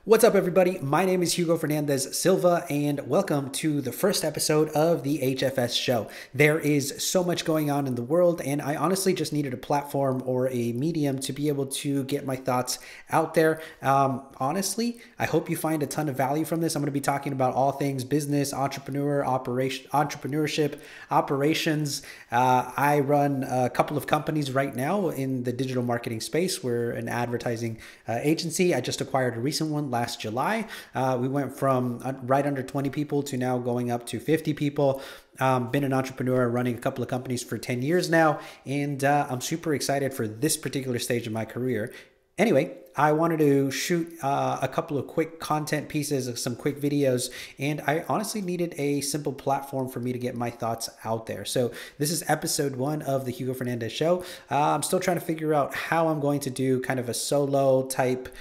What's up, everybody? My name is Hugo Fernandez Silva, and welcome to the first episode of the HFS show. There is so much going on in the world, and I honestly just needed a platform or a medium to be able to get my thoughts out there. Honestly, I hope you find a ton of value from this. I'm going to be talking about all things business, entrepreneurship, operations. I run a couple of companies right now in the digital marketing space. We're an advertising agency. I just acquired a recent one last July. We went from right under 20 people to now going up to 50 people. Been an entrepreneur running a couple of companies for 10 years now, and I'm super excited for this particular stage of my career. Anyway, I wanted to shoot a couple of quick content pieces, some quick videos, and I honestly needed a simple platform for me to get my thoughts out there. So this is episode 1 of the Hugo Fernandez show. I'm still trying to figure out how I'm going to do kind of a solo type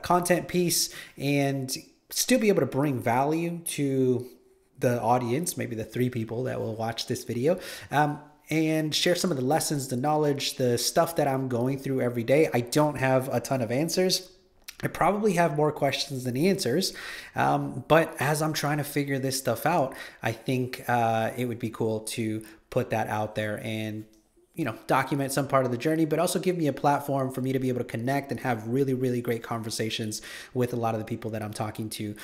content piece and still be able to bring value to the audience, maybe the 3 people that will watch this video. And share some of the lessons, the knowledge, the stuff that I'm going through every day. I don't have a ton of answers. I probably have more questions than answers, but as I'm trying to figure this stuff out, I think it would be cool to put that out there and document some part of the journey, but also give me a platform for me to be able to connect and have really, really great conversations with a lot of the people that I'm talking to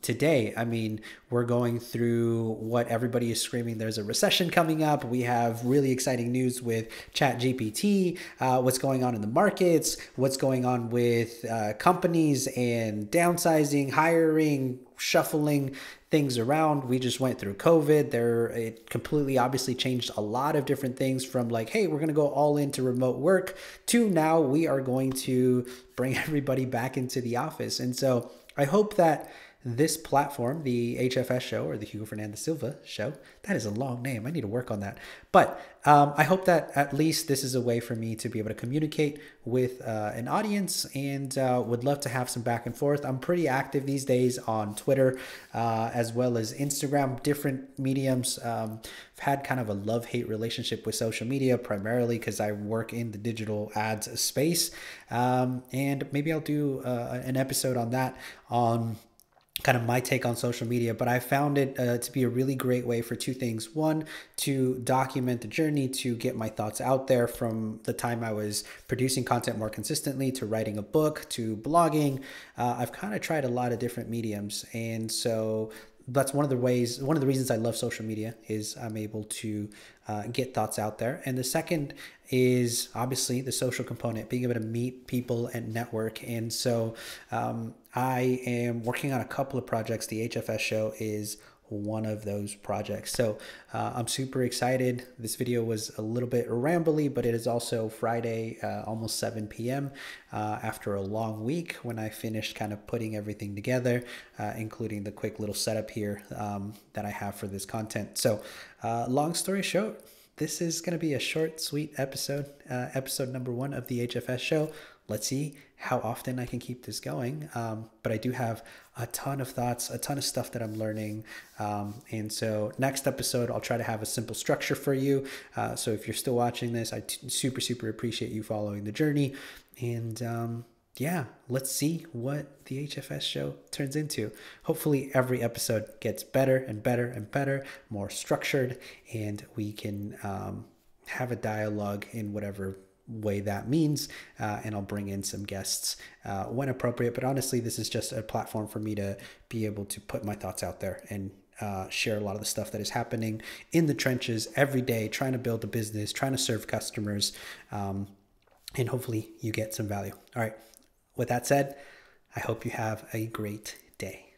today. I mean, we're going through what everybody is screaming. There's a recession coming up. We have really exciting news with ChatGPT, what's going on in the markets, what's going on with companies and downsizing, hiring, shuffling things around. We just went through COVID. It completely obviously changed a lot of different things from like, hey, we're going to go all into remote work to now we are going to bring everybody back into the office. And so I hope that this platform, the HFS show or the Hugo Fernandez Silva show, that is a long name. I need to work on that. But I hope that at least this is a way for me to be able to communicate with an audience, and would love to have some back and forth. I'm pretty active these days on Twitter as well as Instagram, different mediums. I've had kind of a love-hate relationship with social media, primarily because I work in the digital ads space. And maybe I'll do an episode on that, on kind of my take on social media, but I found it to be a really great way for 2 things. One, to document the journey, to get my thoughts out there from the time I was producing content more consistently to writing a book to blogging. I've kind of tried a lot of different mediums. And so that's one of the reasons I love social media is I'm able to get thoughts out there. And the second is obviously the social component, being able to meet people and network. And so I am working on a couple of projects. The HFS show is one of those projects. So I'm super excited. This video was a little bit rambly, but it is also Friday, almost 7 p.m. After a long week when I finished kind of putting everything together, including the quick little setup here that I have for this content. So long story short, this is going to be a short, sweet episode, episode number 1 of the HFS show. Let's see how often I can keep this going. But I do have a ton of thoughts, a ton of stuff that I'm learning. And so next episode, I'll try to have a simple structure for you. So if you're still watching this, I super, super appreciate you following the journey. And yeah, let's see what the HFS show turns into. Hopefully every episode gets better and better and better, more structured, and we can have a dialogue in whatever way that means, and I'll bring in some guests when appropriate. But honestly, this is just a platform for me to be able to put my thoughts out there and share a lot of the stuff that is happening in the trenches every day, trying to build a business, trying to serve customers, and hopefully you get some value. All right. With that said, I hope you have a great day.